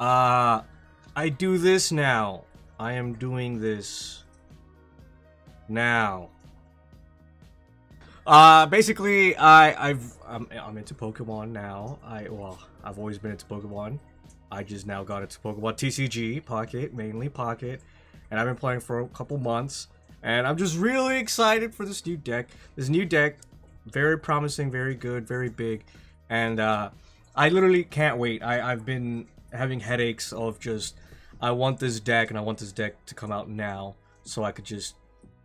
Uh, I do this now. I am doing this now. Basically, I'm into Pokemon now. I've always been into Pokemon. I just now got into Pokemon TCG Pocket, mainly Pocket, and I've been playing for a couple months. And I'm just really excited for this new deck. This new deck, very promising, very good, very big, and I literally can't wait. I've been having headaches of just I want this deck and I want this deck to come out now so I could just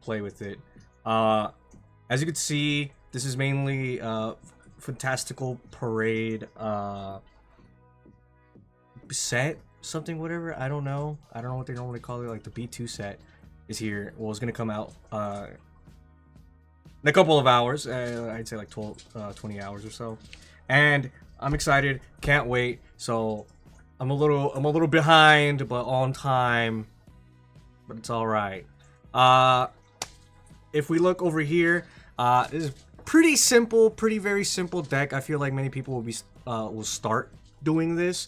play with it. Uh, as you can see, this is mainly Fantastical Parade set something whatever. I don't know what they normally call it. Like the B2 set is here. Well, it's gonna come out in a couple of hours. I'd say like 20 hours or so. And I'm excited. Can't wait. So I'm a little behind, but on time. But it's all right. Uh, if we look over here, this is pretty simple, pretty very simple deck. I feel like many people will start doing this.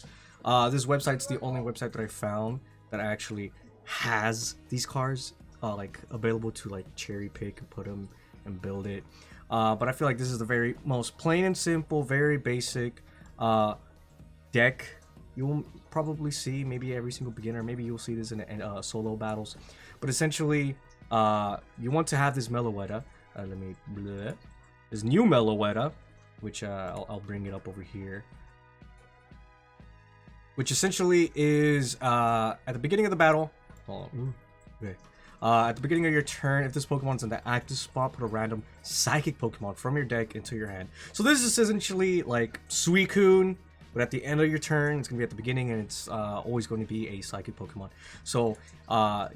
This website's the only website that I found that actually has these cards like available to like cherry pick and put them and build it. But I feel like this is the very most plain and simple, very basic deck you'll probably see. Maybe every single beginner, maybe you'll see this in solo battles. But essentially, you want to have this Meloetta. This new Meloetta, which I'll bring it up over here. Which essentially is at the beginning of the battle. Hold on. Okay. At the beginning of your turn, if this Pokemon's in the active spot, put a random Psychic Pokemon from your deck into your hand. So this is essentially like Suicune, but at the end of your turn, it's going to be at the beginning, and it's always going to be a Psychic Pokemon. So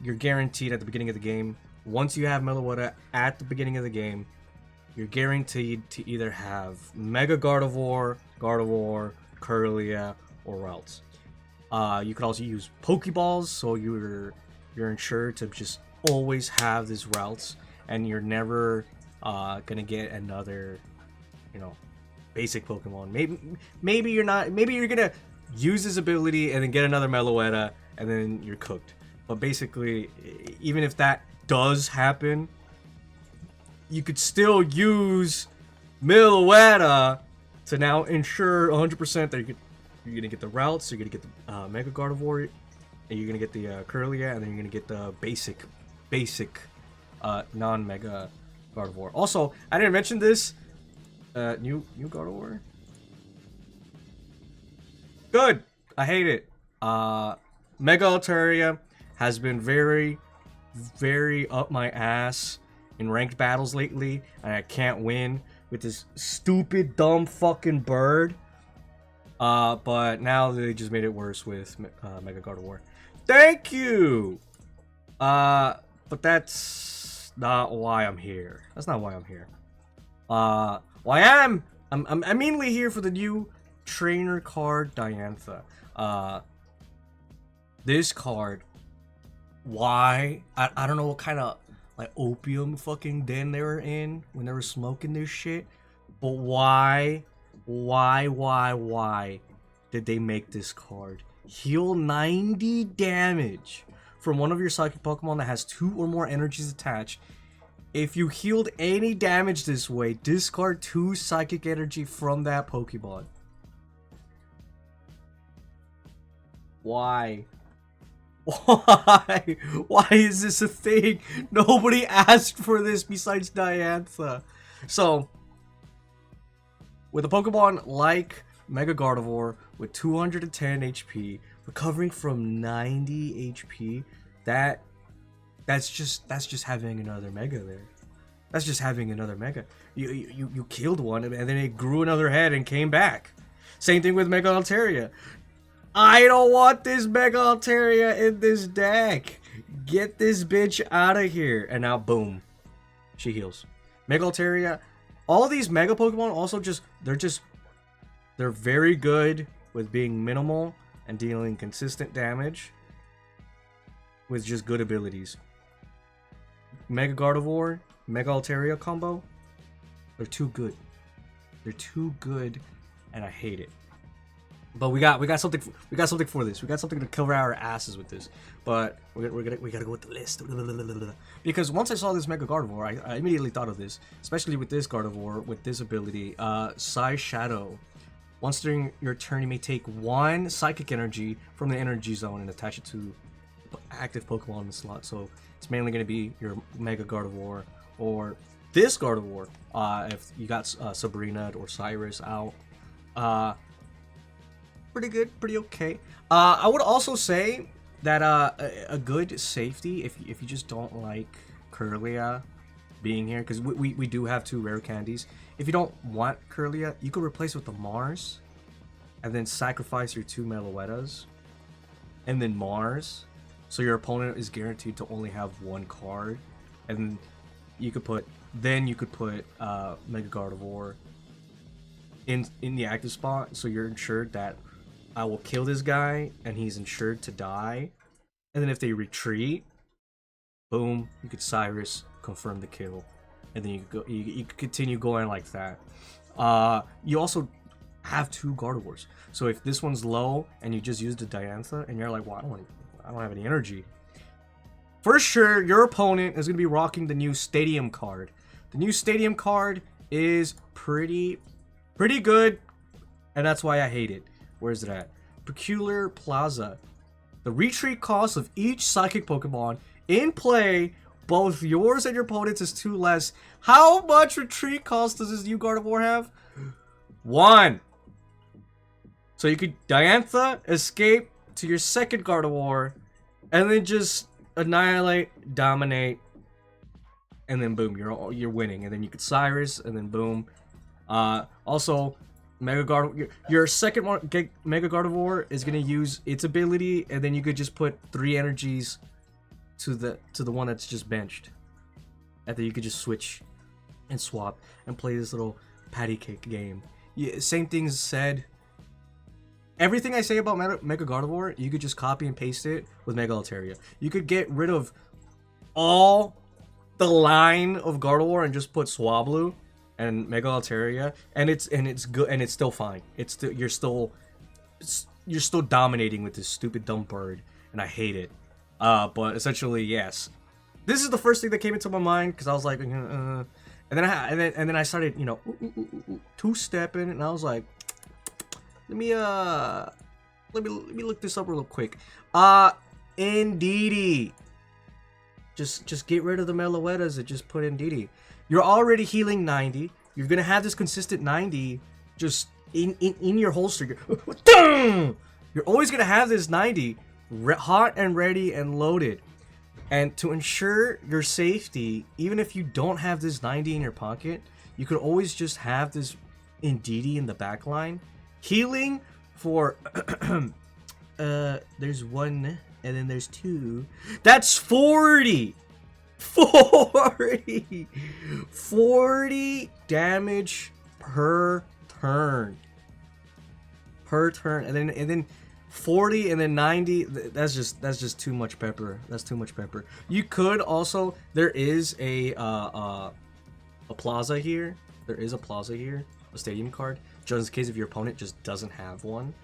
you're guaranteed at the beginning of the game, once you have Meloetta at the beginning of the game, you're guaranteed to either have Mega Gardevoir, Kirlia, or Ralts. You could also use Pokeballs, so you're ensured to just always have these routes, and you're never gonna get another, basic Pokemon. Maybe you're not. Maybe you're gonna use this ability and then get another Meloetta, and then you're cooked. But basically, even if that does happen, you could still use Meloetta to now ensure 100% that you're gonna get the routes, you're gonna get the Mega Gardevoir, and you're gonna get the Kirlia, and then you're gonna get the basic non-Mega Gardevoir. Also, I didn't mention this. New Gardevoir. Good. I hate it. Mega Altaria has been very, very up my ass in ranked battles lately, and I can't win with this stupid, dumb fucking bird. But now they just made it worse with Mega Gardevoir. Thank you! But that's not why I'm here. That's not why I'm here. Well, I'm mainly here for the new trainer card, Diantha. This card, why? I don't know what kind of, like, opium fucking den they were in when they were smoking this shit. But why did they make this card? Heal 90 damage from one of your Psychic Pokemon that has 2 or more energies attached. If you healed any damage this way, discard 2 Psychic Energy from that Pokemon. Why? Why? Why is this a thing? Nobody asked for this besides Diantha. So, with a Pokemon like Mega Gardevoir with 210 HP, recovering from 90 HP, that's just having another Mega there. That's just having another Mega. You killed one, and then it grew another head and came back. Same thing with Mega Altaria. I don't want this Mega Altaria in this deck. Get this bitch out of here. And now, boom, she heals. Mega Altaria. All these Mega Pokemon also they're very good with being minimal and dealing consistent damage with just good abilities. Mega Gardevoir, Mega Altaria combo, they're too good. They're too good, and I hate it. But we got something for this. We got something to cover our asses with this. But we gotta go with the list. Because once I saw this Mega Gardevoir, I immediately thought of this, especially with this Gardevoir with this ability, Psy Shadow. Once during your turn, you may take 1 Psychic Energy from the Energy Zone and attach it to active Pokemon in the slot. So it's mainly going to be your Mega Gardevoir or this Gardevoir if you got Sabrina or Cyrus out. Pretty good, pretty okay. I would also say that a good safety if you just don't like Kirlia being here, because we do have 2 rare candies. If you don't want Kirlia, you could replace with the Mars and then sacrifice your 2 Meloettas and then Mars, so your opponent is guaranteed to only have 1 card, and you could put Mega Gardevoir in the active spot, so you're ensured that I will kill this guy and he's ensured to die. And then if they retreat, boom, you could Cyrus confirm the kill, and then you could go, you could continue going like that. You also have 2 Gardevoirs, so if this one's low and you just use the Diantha and you're like, well, I don't have any energy, for sure your opponent is going to be rocking the new Stadium card. The new Stadium card is pretty good, and that's why I hate it. Where is it at? Peculiar Plaza. The retreat cost of each Psychic Pokemon in play, both yours and your opponent's, is 2 less. How much retreat cost does this new Gardevoir have? 1. So you could Diantha, escape to your second Gardevoir, and then just annihilate, dominate, and then boom, you're winning. And then you could Cyrus, and then boom. Also, Mega Gardevoir, your second Mega Gardevoir is gonna use its ability, and then you could just put 3 energies to the one that's just benched, and then you could just switch and swap and play this little patty cake game. Same things said. Everything I say about Mega Gardevoir, you could just copy and paste it with Mega Altaria. You could get rid of all the line of Gardevoir and just put Swablu and Mega Altaria, and it's good, and it's still fine. You're still dominating with this stupid dumb bird, and I hate it. But essentially, yes, this is the first thing that came into my mind, because I was like, and then I started, you know, two-stepping, and I was like, let me look this up real quick. Indeedee. Just get rid of the Meloettas and just put Indeedee. You're already healing 90. You're gonna have this consistent 90 just in your holster. You're always gonna have this 90 hot and ready and loaded. And to ensure your safety, even if you don't have this 90 in your pocket, you could always just have this Indeedee in the back line. Healing for there's 1 and then there's 2. That's 40. 40 damage per turn. And then 40 and then 90. That's just too much pepper. That's too much pepper. You could also, there is a plaza here. There is a plaza here, a stadium card, just in case if your opponent just doesn't have one.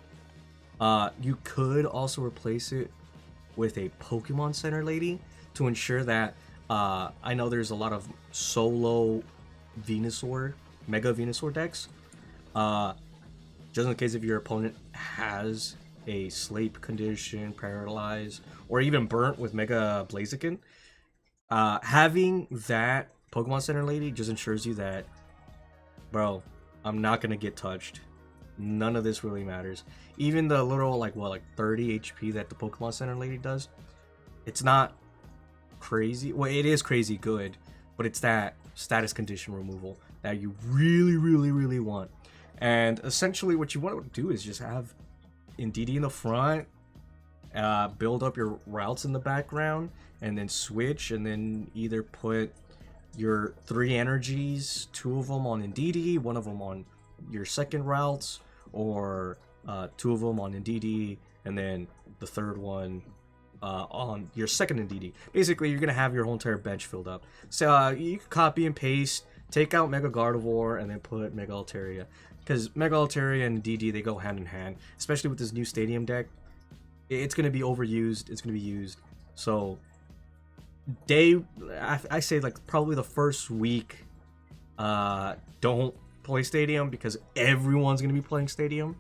You could also replace it with a Pokemon Center lady to ensure that I know there's a lot of solo Venusaur, Mega Venusaur decks. Just in case if your opponent has a sleep condition, paralyzed, or even burnt with Mega Blaziken, having that Pokemon Center lady just ensures you that, bro, I'm not gonna get touched. None of this really matters. Even the little, like 30 HP that the Pokemon Center lady does, it's not crazy. Well, it is crazy good, but it's that status condition removal that you really want. And essentially what you want to do is just have Indeedee in the front, build up your routes in the background, and then switch, and then either put your 3 energies, 2 of them on Indeedee, 1 of them on your second routes, or 2 of them on Indeedee, and then the 3rd one on your second Indeedee. Basically, you're gonna have your whole entire bench filled up. So you can copy and paste take out Mega Gardevoir and then put Mega Altaria. Because Mega Altaria and DD, they go hand in hand. Especially with this new Stadium deck. It's going to be overused. It's going to be used. So, I say like probably the first week, don't play Stadium because everyone's going to be playing Stadium.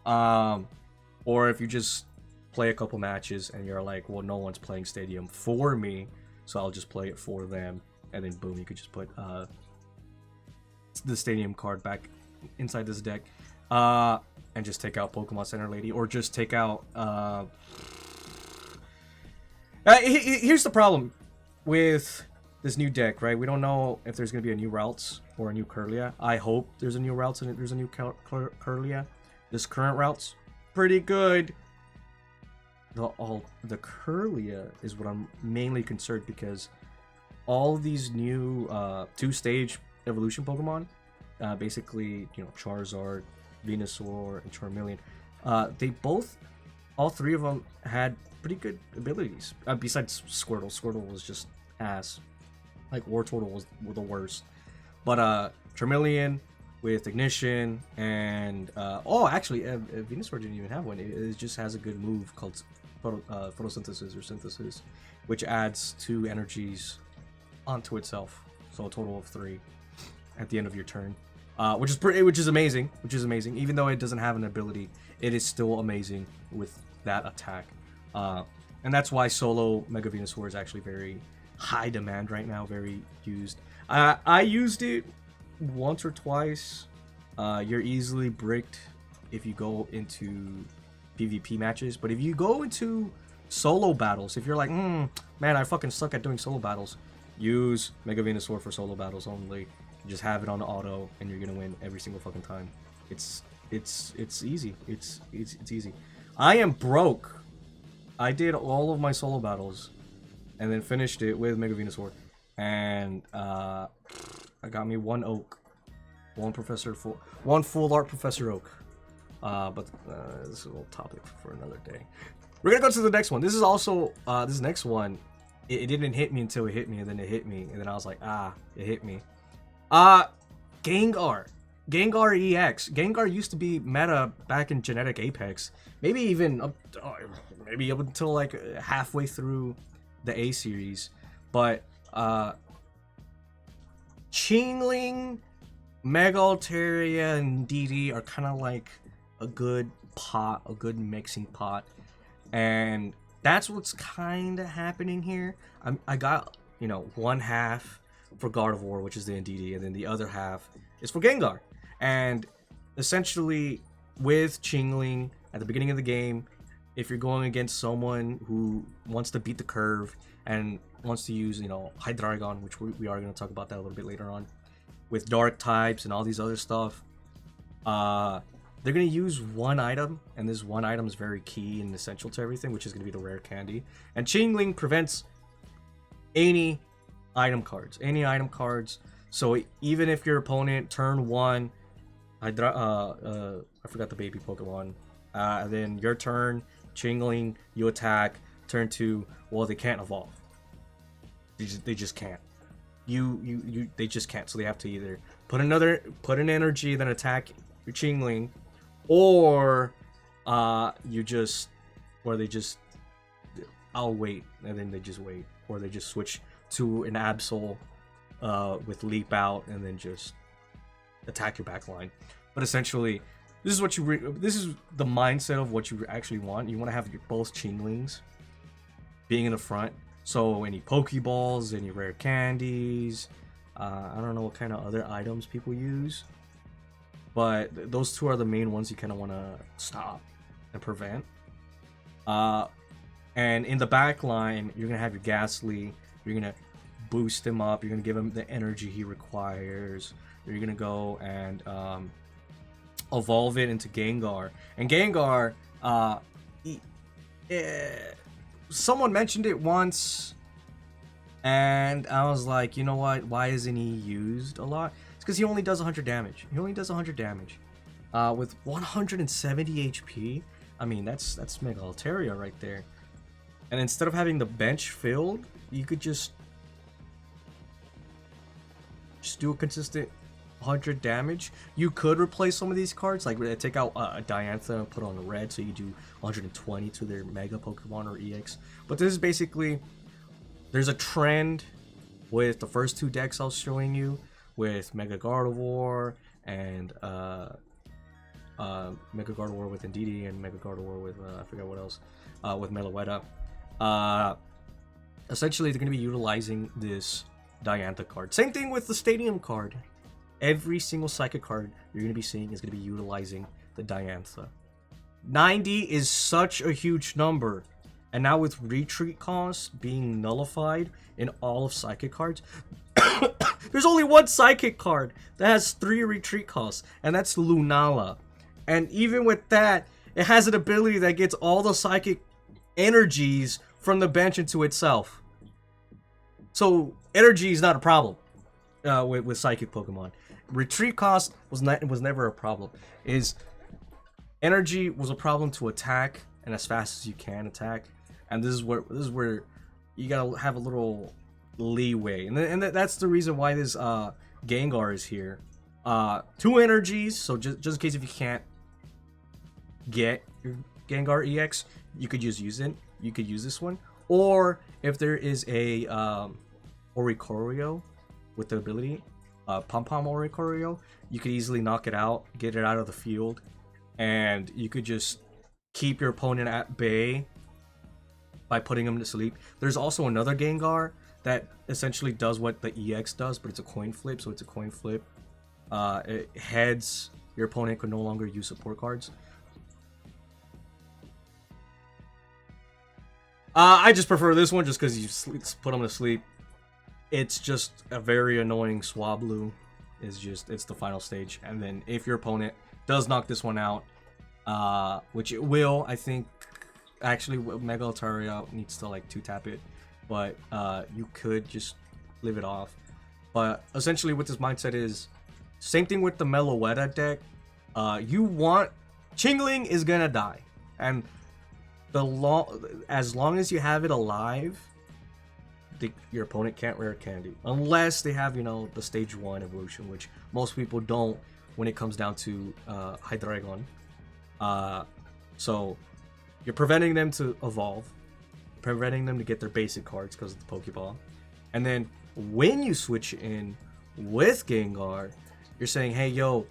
Or if you just play a couple matches and you're like, well, no one's playing Stadium for me, so I'll just play it for them. And then boom, you could just put the Stadium card back inside this deck, and just take out Pokemon Center Lady, or just take out here's the problem with this new deck, right? We don't know if there's gonna be a new Routes or a new Kirlia. I hope there's a new Routes and there's a new Kirlia. This current Routes pretty good. The Kirlia is what I'm mainly concerned, because all these new 2-stage evolution Pokemon, basically, you know, Charizard, Venusaur, and Charmeleon, they both, all three of them had pretty good abilities. Besides Squirtle. Squirtle was just ass. Like, Wartortle was the worst. But Charmeleon with Ignition and actually, Venusaur didn't even have one. It just has a good move called photosynthesis or synthesis, which adds 2 energies onto itself, so a total of 3 at the end of your turn, which is amazing. Even though it doesn't have an ability, it is still amazing with that attack, and that's why solo Mega Venusaur is actually very high demand right now, very used. I used it once or twice. You're easily bricked if you go into PvP matches, but if you go into solo battles, if you're like, man, I fucking suck at doing solo battles, use Mega Venusaur for solo battles only. You just have it on auto, and you're gonna win every single fucking time. It's easy. It's easy. I am broke. I did all of my solo battles, and then finished it with Mega Venusaur, and I got me 1 Oak, 1 full art Professor Oak. But this is a little topic for another day. We're gonna go to the next one. This is also this next one. It didn't hit me until it hit me, and then it hit me, and then I was like, it hit me. Gengar EX. Gengar used to be meta back in Genetic Apex. Maybe even up until like halfway through the A series. But Chingling, Mega Altaria, and DD are kind of like a good pot, a good mixing pot, and that's what's kind of happening here. I got, you know, 1/2 for Gardevoir, which is the NDD, and then the other half is for Gengar. And essentially, with Chingling at the beginning of the game, if you're going against someone who wants to beat the curve and wants to use, you know, Hydreigon, which we are going to talk about that a little bit later on, with dark types and all these other stuff, they're going to use one item, and this one item is very key and essential to everything, which is going to be the rare candy. And Chingling prevents any item cards. So even if your opponent turn 1, I forgot the baby Pokemon, then your turn, Chingling, you attack, turn 2, well, they can't evolve. They just can't. They just can't. So they have to either put an energy, then attack your Chingling, or they just, I'll wait, and then they just wait, or they just switch to an Absol with Leap Out, and then just attack your back line. But essentially, this is what this is the mindset of what you actually want. You want to have both Chinglings being in the front. So any Pokeballs, any rare candies, I don't know what kind of other items people use, but those 2 are the main ones you kind of want to stop and prevent. And in the back line, you're gonna have your Ghastly. You're gonna boost him up. You're gonna give him the energy he requires. You're gonna go and evolve it into Gengar. And Gengar, someone mentioned it once, and I was like, you know what? Why isn't he used a lot? It's because he only does 100 damage. With 170 HP. I mean, that's Mega Altaria right there. And instead of having the bench filled, you could just just do a consistent 100 damage. You could replace some of these cards, like take out a Diantha and put on red, so you do 120 to their Mega Pokemon or EX. But this is basically, there's a trend with the first 2 decks I was showing you, with Mega Gardevoir and Mega Gardevoir with Indeedee and Mega Gardevoir with I forget what else, with Meloetta. Essentially, they're going to be utilizing this Diantha card. Same thing with the Stadium card. Every single Psychic card you're going to be seeing is going to be utilizing the Diantha. 90 is such a huge number. And now with retreat costs being nullified in all of Psychic cards, there's only one Psychic card that has 3 retreat costs, and that's Lunala. And even with that, it has an ability that gets all the Psychic energies from the bench into itself. So energy is not a problem with Psychic Pokemon. Retreat cost was never a problem. Energy was a problem to attack and as fast as you can attack, and this is where you gotta have a little leeway, and that's the reason why this Gengar is here. 2 energies, so just in case if you can't get your Gengar EX, you could just use it. You could use this one, or if there is a Oricorio with the ability, Pom Pom Oricorio, you could easily knock it out, get it out of the field, and you could just keep your opponent at bay by putting him to sleep. There's also another Gengar that essentially does what the EX does, but it's a coin flip, so it's a coin flip. It heads, your opponent could no longer use support cards. I just prefer this one just because you put them to sleep. It's just a very annoying Swablu. It's the final stage. And then if your opponent does knock this one out, which it will, I think, actually Mega Altaria needs to like 2-tap it, but you could just live it off. But essentially what this mindset is, same thing with the Meloetta deck. You want, Chingling is gonna die, and as long as you have it alive, your opponent can't rare candy unless they have, you know, the stage 1 evolution, which most people don't when it comes down to Hydreigon. So you're preventing them to evolve, preventing them to get their basic cards because of the Pokeball, and then when you switch in with Gengar, you're saying, hey yo,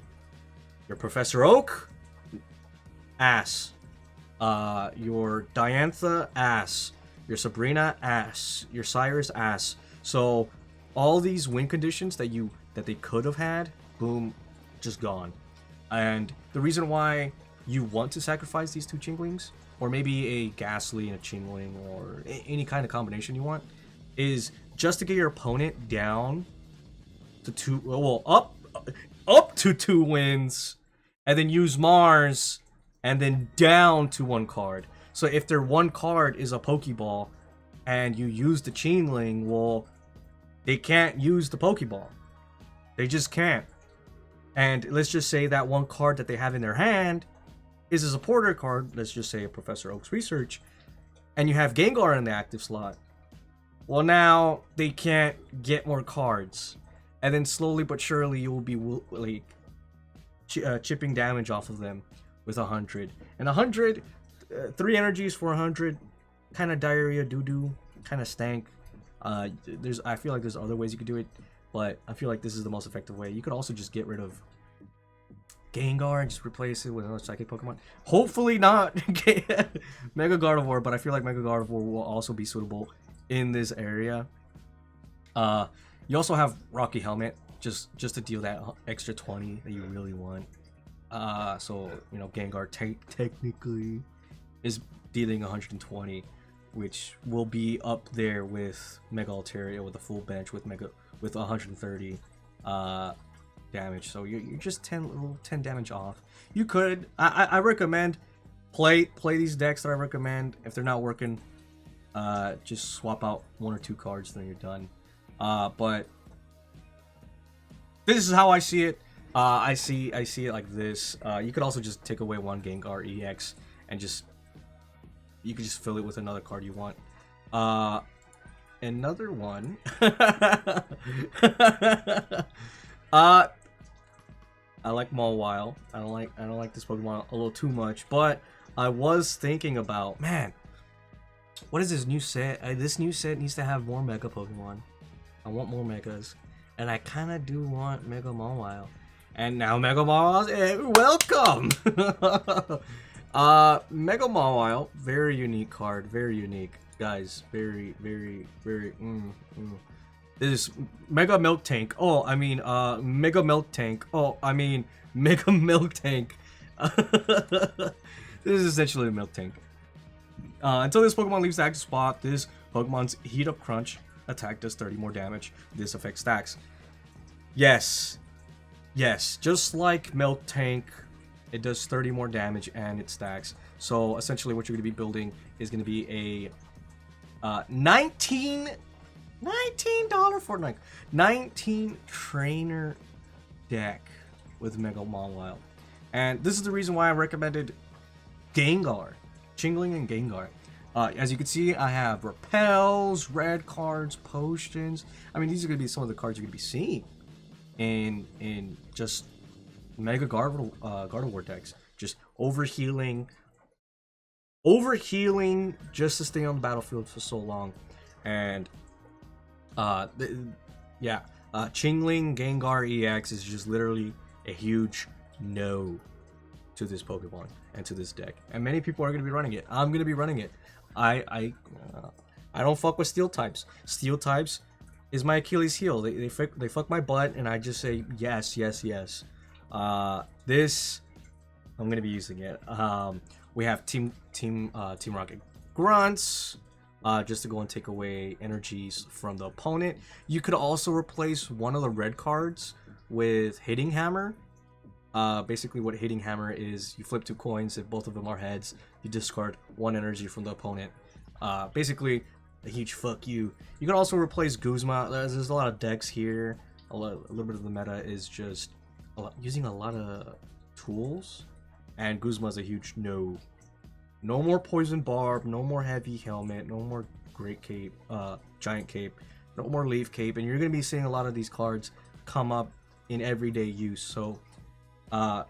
your Professor Oak, ass. Your Diantha, ass. Your Sabrina, ass. Your Cyrus, ass. So all these win conditions that they could have had, boom, just gone. And the reason why you want to sacrifice these 2 Chinglings, or maybe a Ghastly and a Chingling, or any kind of combination you want, is just to get your opponent down to 2, well, up to 2 wins, and then use Mars, and then down to 1 card. So if their 1 card is a Pokeball, and you use the Chingling, well, they can't use the Pokeball. They just can't. And let's just say that 1 card that they have in their hand is a supporter card, let's just say a Professor Oak's Research, and you have Gengar in the active slot. Well, now they can't get more cards. And then slowly but surely you will be like chipping damage off of them with 100. And 100, 3 energies for 100, kind of diarrhea doo-doo, kind of stank. I feel like there's other ways you could do it, but I feel like this is the most effective way. You could also just get rid of Gengar and just replace it with another Psychic Pokemon. Hopefully not Mega Gardevoir, but I feel like Mega Gardevoir will also be suitable in this area. You also have Rocky Helmet, just to deal that extra 20 that you really want. So, you know, Gengar technically is dealing 120, which will be up there with Mega Altaria with a full bench with 130 damage. So you're just 10 damage off. You could, I recommend play these decks that I recommend. If they're not working, just swap out 1 or 2 cards, then you're done. But this is how I see it. I see it like this. You could also just take away 1 Gengar EX and you could just fill it with another card you want. Another one Uh, I like Mawile. I don't like this Pokemon a little too much, but I was thinking about, man, what is this new set? This new set needs to have more Mega Pokemon. I want more Megas, and I kind of do want Mega Mawile. And now Mega Mawile, welcome! Mega Mawile, very unique card, very unique, guys, very. This is Mega Milk Tank. Oh, I mean, Mega Milk Tank. Oh, I mean, Mega Milk Tank. This is essentially a Milk Tank. Until this Pokemon leaves the active spot, this Pokemon's Heat Up Crunch attack does 30 more damage. This affects stacks. Yes. Yes, just like Milk Tank, it does 30 more damage and it stacks. So essentially what you're going to be building is going to be a $19 Fortnite 19 trainer deck with Mega Mawile. And this is the reason why I recommended Gengar, Chingling and Gengar. As you can see, I have repels, red cards, potions. I mean, these are going to be some of the cards you're going to be seeing in just Mega Gardevoir decks. Just overhealing just to stay on the battlefield for so long. And Chingling Gengar EX is just literally a huge no to this Pokemon and to this deck, and many people are going to be running it. I'm going to be running it. I don't fuck with steel types. Steel types is my Achilles heel. They fuck my butt, and I just say yes. This I'm going to be using it. We have Team Rocket Grunts. Just to go and take away energies from the opponent. You could also replace one of the red cards with Hitting Hammer. Basically what Hitting Hammer is, you flip 2 coins. If both of them are heads, you discard 1 energy from the opponent. Basically a huge fuck you. You can also replace Guzma. There's a lot of decks here. A little bit of the meta is just using a lot of tools, and Guzma is a huge no. No more Poison Barb, no more Heavy Helmet, no more Great Cape, Giant Cape, no more Leaf Cape, and you're going to be seeing a lot of these cards come up in everyday use. So,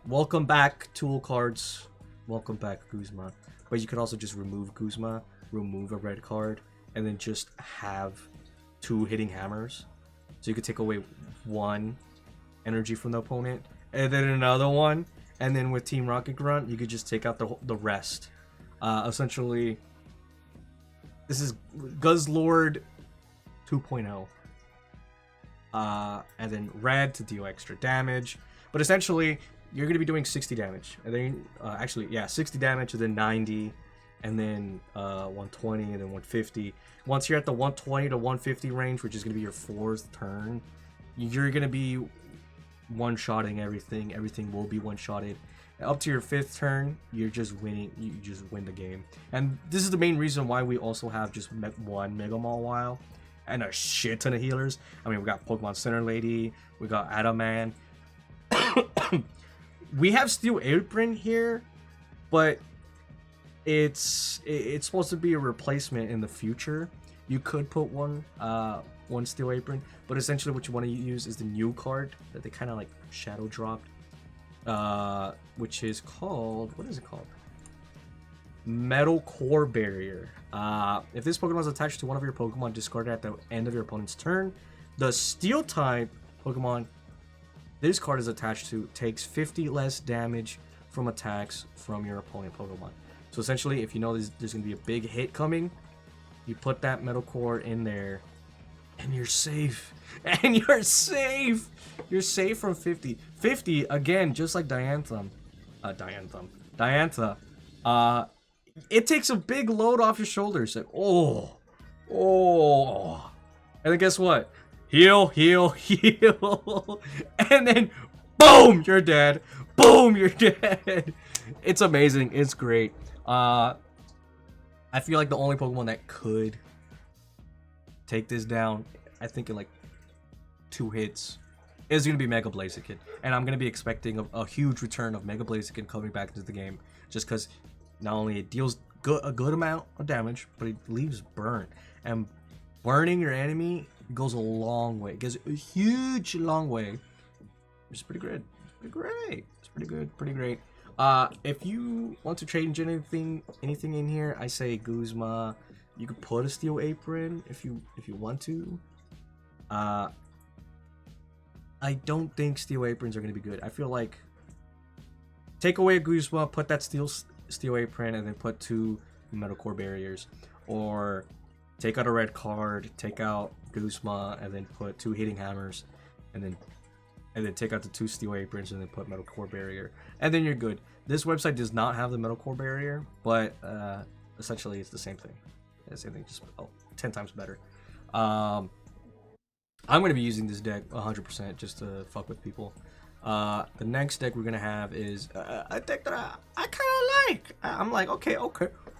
welcome back, tool cards. Welcome back, Guzma. But you could also just remove Guzma, remove a red card, and then just have 2 Hitting Hammers. So you could take away 1 energy from the opponent, and then another one, and then with Team Rocket Grunt, you could just take out the rest. Essentially, this is Guzzlord 2.0. And then red to deal extra damage. But essentially, you're going to be doing 60 damage. And then, 60 damage, and then 90, and then 120, and then 150. Once you're at the 120 to 150 range, which is going to be your 4th turn, you're going to be one-shotting everything. Everything will be one-shotted. Up to your 5th turn, you're just winning. You just win the game. And this is the main reason why we also have just one Mega Mawile and a shit ton of healers. I mean, we got Pokemon Center Lady, we got Adaman. We have Steel Apron here, but it's supposed to be a replacement in the future. You could put one Steel Apron, but essentially what you want to use is the new card that they kind of like shadow dropped. Which is called, what is it called? Metal Core Barrier. If this Pokemon is attached to one of your Pokemon discarded at the end of your opponent's turn, the Steel type Pokemon this card is attached to takes 50 less damage from attacks from your opponent Pokemon. So essentially, if you know there's going to be a big hit coming, you put that Metal Core in there, and you're safe. And you're safe! You're safe from 50. 50, again, just like Diantha, it takes a big load off your shoulders. Like, oh. And then guess what? Heal. And then, boom, you're dead. Boom, you're dead. It's amazing. It's great. I feel like the only Pokemon that could take this down, I think in like 2 hits, is going to be Mega Blaziken. And I'm going to be expecting a huge return of Mega Blaziken coming back into the game. Just because not only it deals a good amount of damage, but it leaves burn. And burning your enemy goes a long way. It goes a huge long way which is pretty good. Pretty great. It's pretty good. Pretty great. If you want to change anything in here, I say Guzma. You could put a Steel Apron if you want to. I don't think Steel Aprons are gonna be good. I feel like take away a Guzma, put that Steel Apron, and then put 2 Metal Core Barriers, or take out a red card, take out Guzma, and then put 2 Hitting Hammers, and then take out the 2 Steel Aprons, and then put Metal Core Barrier, and then you're good. This website does not have the Metal Core Barrier, but essentially it's the same thing. It's the same thing, just 10 times better. I'm gonna be using this deck 100% just to fuck with people. The next deck we're gonna have is a deck that I kind of like. I'm like, okay,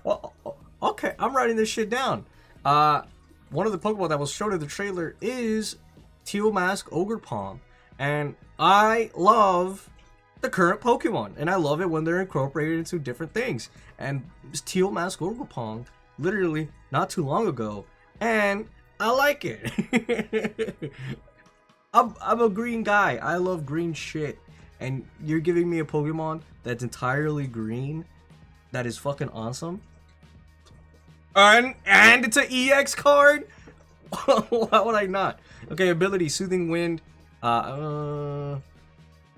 well, okay, I'm writing this shit down. One of the Pokemon that was shown in the trailer is Teal Mask Ogerpon, and I love the current Pokemon, and I love it when they're incorporated into different things. And Teal Mask Ogerpon, literally not too long ago, and I like it. I'm a green guy. I love green shit. And you're giving me a Pokemon that's entirely green that is fucking awesome. And it's an EX card? Why would I not? Okay, ability, Soothing Wind.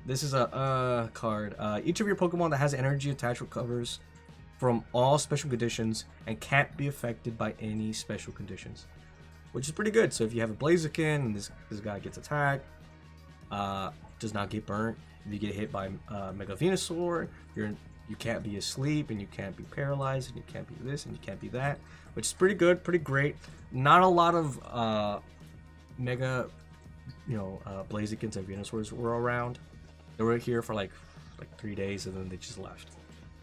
This is a card. Each of your Pokemon that has energy attached recovers from all special conditions and can't be affected by any special conditions, which is pretty good. So if you have a Blaziken and this guy gets attacked, does not get burnt. If you get hit by Mega Venusaur, you can't be asleep, and you can't be paralyzed, and you can't be this, and you can't be that, which is pretty good, pretty great. Not a lot of Mega, Blazikens and Venusaurs were around. They were here for like 3 days, and then they just left.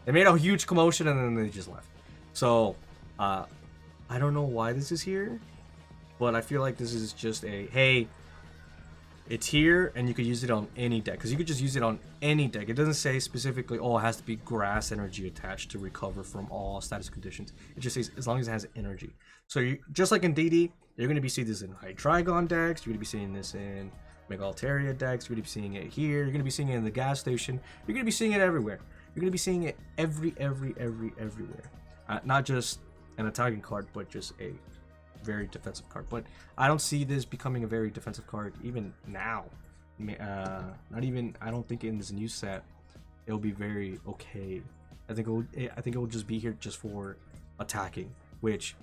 They made a huge commotion, and then they just left. So I don't know why this is here, but I feel like this is just a, hey, it's here and you could use it on any deck, because you could just use it on any deck. It doesn't say specifically, oh, it has to be grass energy attached to recover from all status conditions. It just says as long as it has energy. So just like in DD, you're going to be seeing this in Hydreigon decks, you're going to be seeing this in Mega Altaria decks, you're going to be seeing it here, you're going to be seeing it in the gas station, you're going to be seeing it everywhere. You're going to be seeing it everywhere. Not just an attacking card, but just a very defensive card. But I don't see this becoming a very defensive card even now. Not even, I don't think in this new set it'll be very okay. I think it will just be here just for attacking, which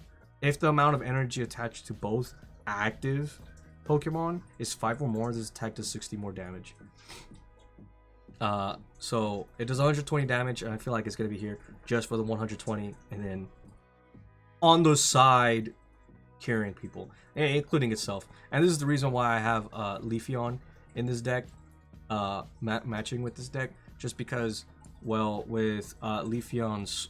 if the amount of energy attached to both active Pokemon is 5 or more, this attack does 60 more damage. So it does 120 damage, and I feel like it's gonna be here just for the 120, and then on the side carrying people, including itself. And this is the reason why I have Leafeon in this deck, matching with this deck, just because, well, with Leafeon's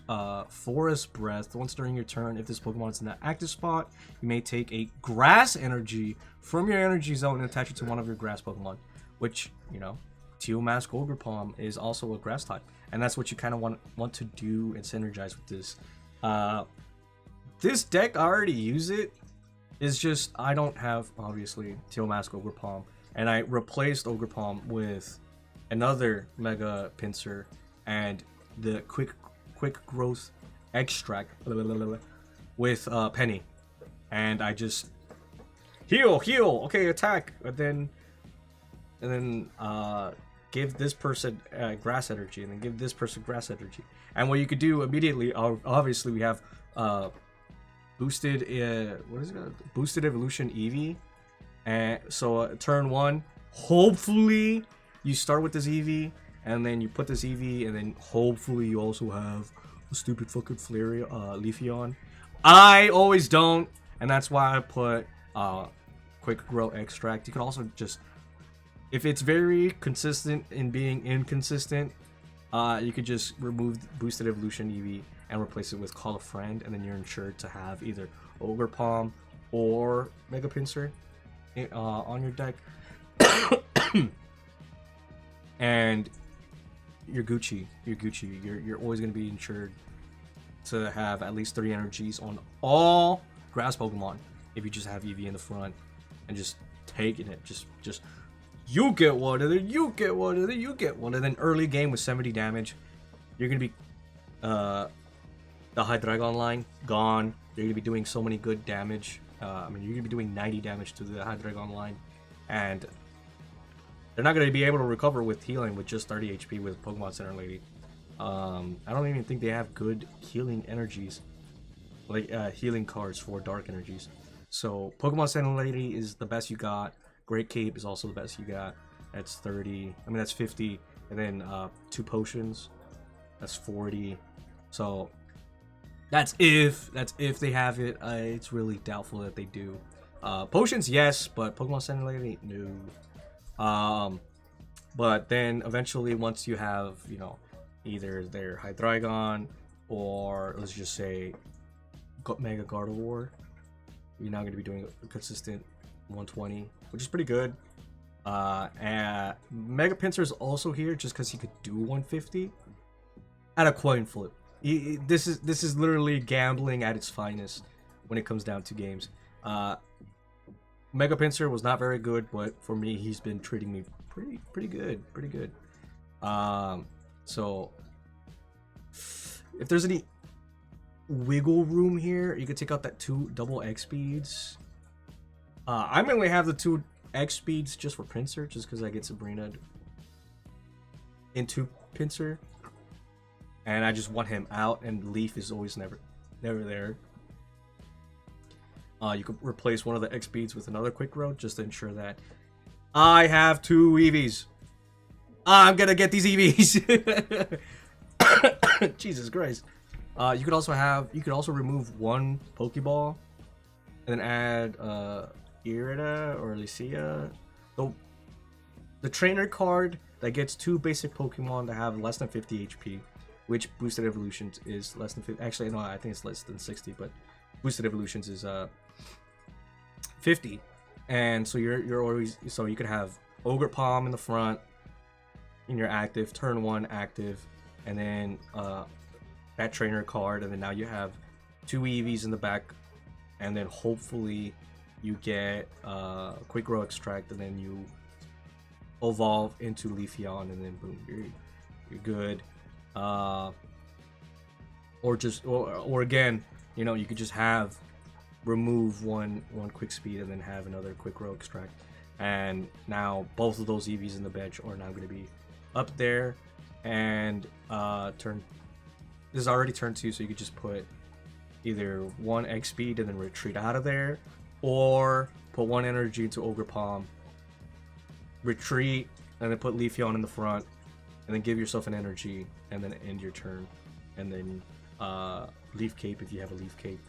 Forest Breath, once during your turn, if this Pokemon is in that active spot, you may take a grass energy from your energy zone and attach it to one of your grass Pokemon, which, Teal Mask Ogerpon is also a grass type, and that's what you kind of want to do and synergize with this. This deck, I already use it. It's just I don't have, obviously, Teal Mask Ogerpon, and I replaced Ogerpon with another Mega Pinsir and the quick growth extract with Penny, and I just heal, okay, attack, and then give this person grass energy, and then give this person grass energy. And what you could do immediately, obviously, we have boosted boosted evolution Eevee, and so turn 1, hopefully you start with this Eevee, and then you put this Eevee, and then hopefully you also have a stupid fucking Leafeon. I always don't, and that's why I put quick grow extract. You can also just, if it's very consistent in being inconsistent, you could just remove boosted evolution Eevee and replace it with Call a Friend, and then you're ensured to have either Ogerpon or Mega Pinsir on your deck. And you're Gucci. You're always going to be ensured to have at least 3 energies on all grass Pokemon if you just have Eevee in the front and just taking it, just you get one, and then you get one, and then you get one, and then early game with 70 damage, you're gonna be the Hydreigon line gone. You're gonna be doing so many good damage. I mean, you're gonna be doing 90 damage to the Hydreigon line, and they're not gonna be able to recover with healing with just 30 HP with Pokemon Center Lady. I don't even think they have good healing energies, like healing cards for dark energies. So Pokemon Center Lady is the best you got. Great Cape is also the best you got. That's 30. I mean, that's 50. And then 2 potions. That's 40. So that's if they have it. It's really doubtful that they do. Potions, yes, but Pokemon Center Lady, no. But then eventually, once you have, you know, either their Hydreigon or let's just say Mega Gardevoir, you're now going to be doing a consistent 120, which is pretty good. And Mega Pinsir is also here just because he could do 150 at a coin flip. This is literally gambling at its finest when it comes down to games. Mega Pinsir was not very good, but for me, he's been treating me pretty good. So if there's any wiggle room here, you could take out that 2 double X speeds. I mainly have the 2 X speeds just for Pinsir, just because I get Sabrina into Pinsir, and I just want him out. And Leaf is always never there. You could replace one of the X speeds with another Quick Road just to ensure that I have 2 EVs. I'm gonna get these EVs. Jesus Christ. You could also remove 1 Pokeball and then add Irida or Lucia. The trainer card that gets 2 basic Pokemon that have less than 50 HP, which boosted evolutions is less than 50. Actually, no, I think it's less than 60, but boosted evolutions is 50. And so you're always, so you could have Ogre Palm in the front in your active, turn 1 active, and then that trainer card, and then now you have 2 EVs in the back, and then hopefully you get Quick Grow Extract, and then you evolve into Leafeon, and then boom, you're good. Or again, you know, you could just have remove one Quick Speed and then have another Quick Grow Extract, and now both of those EVs in the bench are now going to be up there. And this is already turn 2, so you could just put either 1 X Speed and then retreat out of there, or put 1 energy into Ogre Palm, retreat, and then put Leafeon in the front, and then give yourself an energy, and then end your turn, and then Leaf Cape if you have a Leaf Cape,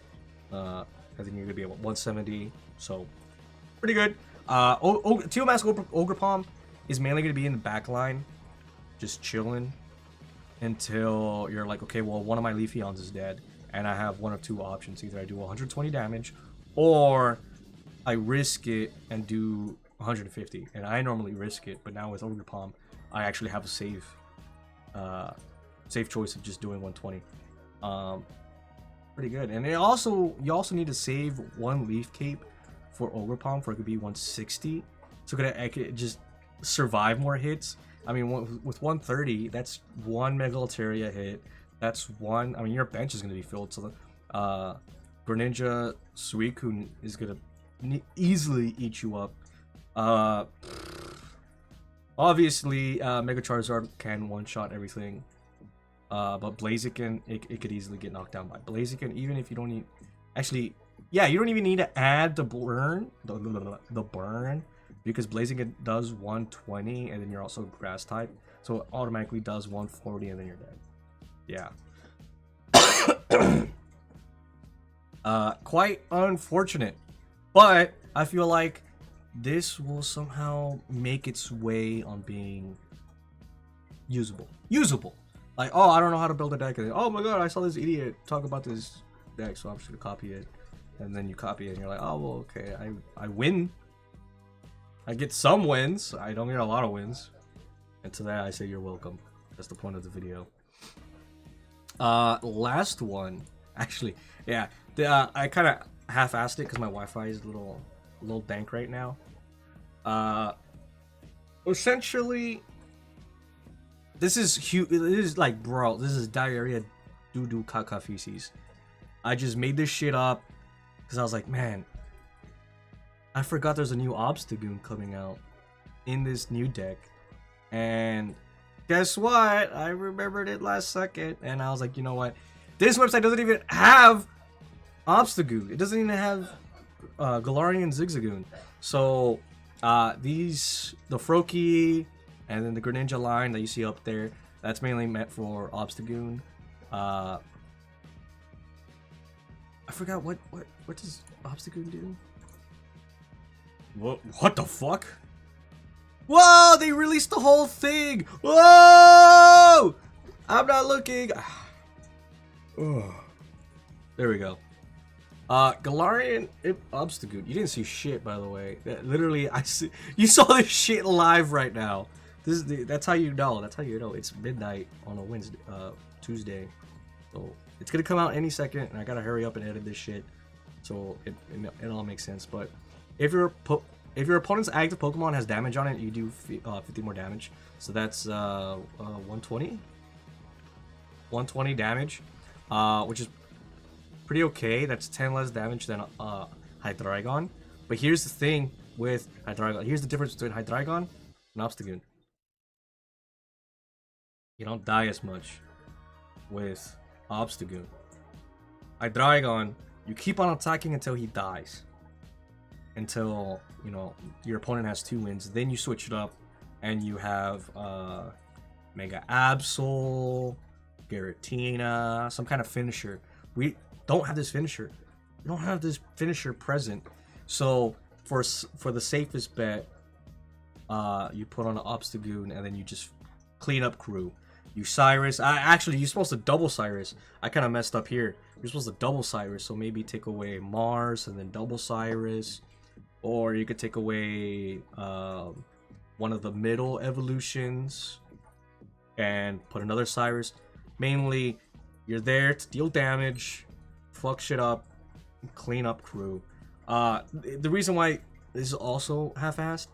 and then you're gonna be at 170. So pretty good. Teal Mask Ogre Palm is mainly gonna be in the back line, just chilling until you're like, okay, well, one of my Leafeons is dead, and I have one of 2 options. Either I do 120 damage, or I risk it and do 150. And I normally risk it, but now with Ogre Palm, I actually have a safe choice of just doing 120. Pretty good. And you also need to save 1 Leaf Cape for Ogre Palm for it could be 160, so I could just survive more hits. I mean, with 130, that's 1 Mega Altaria hit. That's 1. I mean, your bench is going to be filled. So, Greninja Suicune is going to easily eat you up. Obviously, Mega Charizard can one-shot everything. But Blaziken, it could easily get knocked down by Blaziken, even if you don't need. Actually, yeah, you don't even need to add the burn. The burn. Because Blaziken does 120, and then you're also grass type, so it automatically does 140, and then you're dead. Yeah. Quite unfortunate, but I feel like this will somehow make its way on being usable. Like, oh, I don't know how to build a deck, and then, oh my god, I saw this idiot talk about this deck, so I'm just gonna copy it, and then you copy it, and you're like, oh well, okay, I win. I get some wins. I don't get a lot of wins. And to that I say you're welcome. That's the point of the video. Last one. Actually, yeah. I kind of half-assed it because my Wi-Fi is a little dank right now. essentially, this is huge. This is like, bro, this is diarrhea, doo doo, caca, feces. I just made this shit up because I was like, man, I forgot there's a new Obstagoon coming out in this new deck, and guess what? I remembered it last second, and I was like, you know what? This website doesn't even have Obstagoon. It doesn't even have Galarian Zigzagoon. So the Froakie and then the Greninja line that you see up there, that's mainly meant for Obstagoon. I forgot what does Obstagoon do? What the fuck? Whoa! They released the whole thing. Whoa! I'm not looking. There we go. Galarian Obstagoon. You didn't see shit, by the way. Literally, you saw this shit live right now. That's how you know. That's how you know. It's midnight on a Wednesday, Tuesday. So it's gonna come out any second, and I gotta hurry up and edit this shit. So it all makes sense. But if your opponent's active Pokemon has damage on it, you do 50 more damage. So that's 120 damage, which is pretty okay. That's 10 less damage than Hydreigon. But here's the thing with Hydreigon. Here's the difference between Hydreigon and Obstagoon. You don't die as much with Obstagoon. Hydreigon, you keep on attacking until he dies. Until, you know, your opponent has 2 wins. Then you switch it up and you have Mega Absol, Giratina, some kind of finisher. We don't have this finisher. We don't have this finisher present. So for the safest bet, you put on an Obstagoon and then you just clean up crew. You Cyrus. Actually, you're supposed to double Cyrus. I kind of messed up here. You're supposed to double Cyrus, so maybe take away Mars and then double Cyrus. Or you could take away one of the middle evolutions and put another Cyrus. Mainly, you're there to deal damage, fuck shit up, clean up crew. The reason why this is also half-assed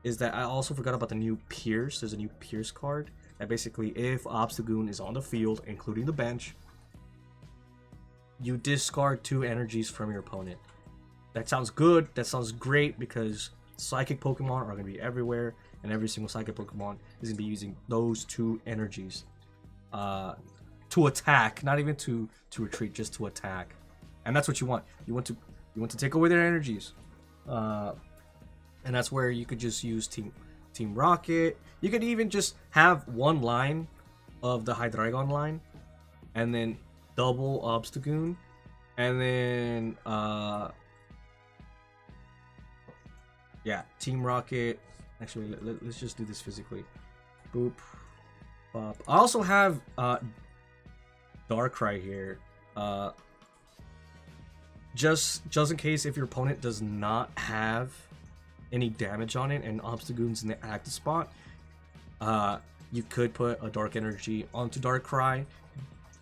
is that I also forgot about the new Pierce. There's a new Pierce card. That basically, if Obstagoon is on the field, including the bench, you discard 2 energies from your opponent. That sounds good. That sounds great because Psychic Pokemon are going to be everywhere, and every single Psychic Pokemon is going to be using those 2 energies to attack, not even to retreat, just to attack. And that's what you want. You want to take away their energies, and that's where you could just use Team Rocket. You could even just have one line of the Hydreigon line, and then double Obstagoon, and then yeah, Team Rocket. Actually, let's just do this physically. Boop, bop. I also have Darkrai here. Just in case if your opponent does not have any damage on it and Obstagoon's in the active spot, you could put a Dark Energy onto Darkrai,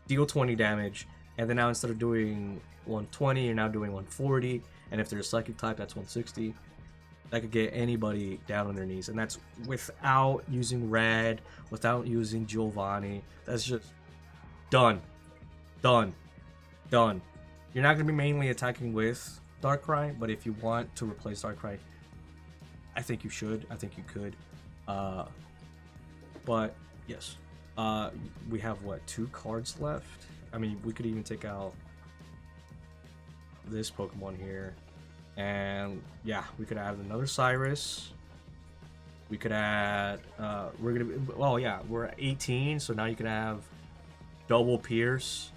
deal 20 damage, and then now instead of doing 120, you're now doing 140, and if they're a Psychic type, that's 160. That could get anybody down on their knees, and that's without using Red, without using Giovanni. That's just done. Done. Done. You're not going to be mainly attacking with Darkrai, but if you want to replace Darkrai, I think you should. I think you could. But yes, we have what, 2 cards left? I mean, we could even take out this Pokemon here, and yeah, we could add another Cyrus. We could add. We're gonna. Well, yeah, we're at 18, so now you can have double Pierce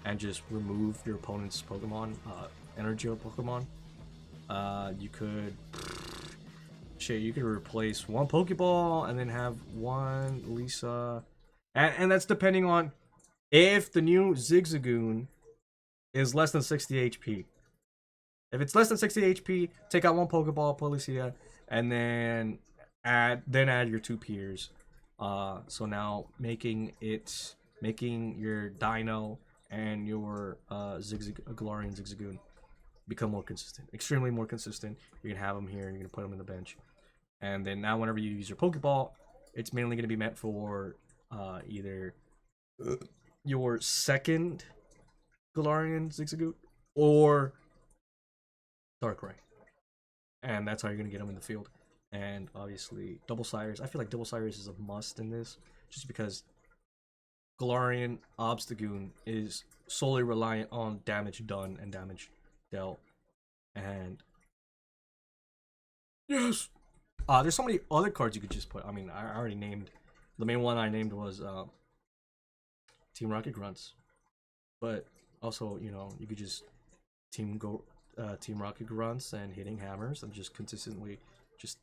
and just remove your opponent's Pokemon, energy of Pokemon. You could. Shit, you could replace 1 Pokeball and then have 1 Lisa. And that's depending on if the new Zigzagoon is less than 60 HP. If it's less than 60 HP, take out 1 Pokeball, put Lucia, and then add your 2 Piers. So now making your Dino and your Galarian Zigzagoon become more consistent, extremely more consistent. You're gonna have them here, and you're gonna put them in the bench. And then now whenever you use your Pokeball, it's mainly going to be meant for either your second Galarian Zigzagoon or Darkrai. And that's how you're going to get them in the field. And obviously, Double Cyrus. I feel like Double Cyrus is a must in this, just because Galarian Obstagoon is solely reliant on damage done and damage dealt. And yes, there's so many other cards you could just put. I mean, I already named the main one I named was Team Rocket Grunts, but also you could just Team Rocket Grunts and hitting hammers and just consistently just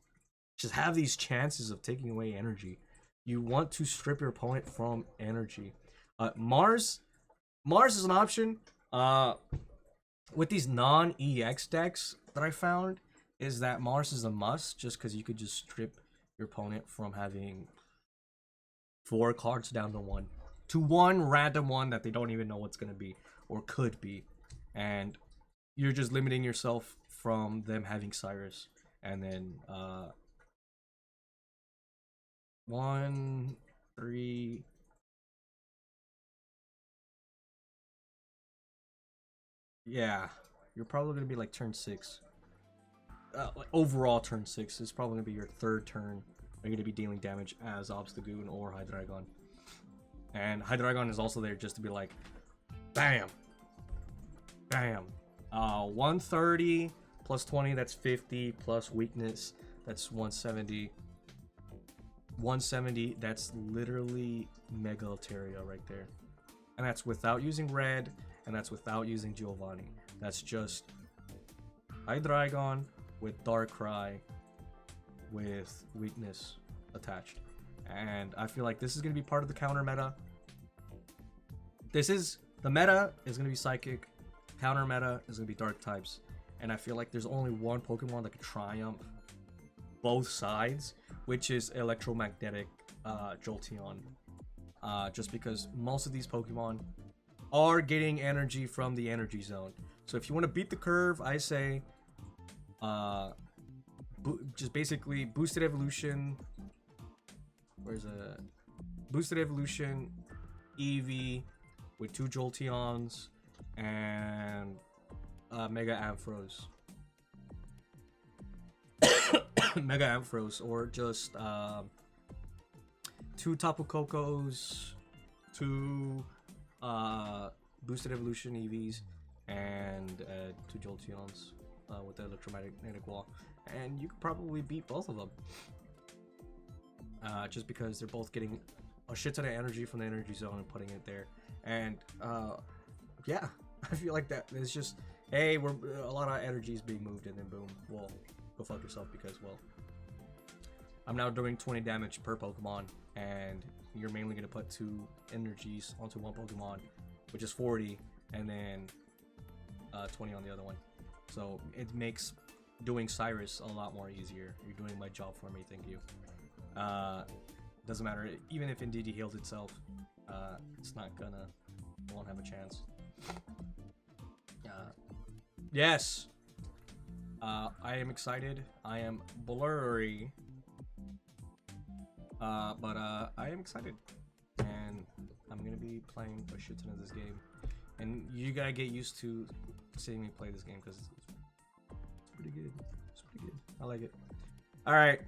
have these chances of taking away energy. You want to strip your opponent from energy. Mars is an option. With these non-EX decks that I found, is that Mars is a must, just because you could just strip your opponent from having 4 cards down to one random one that they don't even know what's gonna be or could be, and you're just limiting yourself from them having Cyrus. And then 1, 3. Yeah, you're probably gonna be like turn 6. Like overall turn 6 is probably gonna be your third turn. You're gonna be dealing damage as Obstagoon or Hydreigon. And Hydreigon is also there just to be like, bam, bam. 130 plus 20, that's 50, plus weakness, that's 170. 170, that's literally Mega Altaria right there. And that's without using Red, and that's without using Giovanni. That's just Hydreigon with Darkrai with weakness attached. And I feel like this is going to be part of the counter meta. The meta is going to be Psychic, counter meta is going to be Dark types. And I feel like there's only one Pokemon that could triumph both sides, which is Electromagnetic Jolteon. Just because most of these Pokemon are getting energy from the energy zone. So if you want to beat the curve, I say just basically boosted evolution. Where's a boosted evolution Eevee with 2 Jolteons and Mega Ampharos. Mega Ampharos, or just 2 Tapu Kokos, 2 boosted evolution Eevees, and 2 Jolteons with the electromagnetic wall, and you could probably beat both of them. Just because they're both getting a shit ton of energy from the energy zone and putting it there. And yeah, I feel like that it's just, hey, we're a lot of energy is being moved, and then boom, well, go fuck yourself, because, well, I'm now doing 20 damage per Pokemon, and you're mainly going to put 2 energies onto one Pokemon, which is 40, and then 20 on the other one. So it makes doing Cyrus a lot more easier. You're doing my job for me, thank you. Doesn't matter, even if Indeedee heals itself, it's not gonna, it won't have a chance. Yes! I am excited. I am blurry. But I am excited. And I'm gonna be playing a shit ton of this game. And you gotta get used to seeing me play this game, because it's pretty good. It's pretty good. I like it. Alright.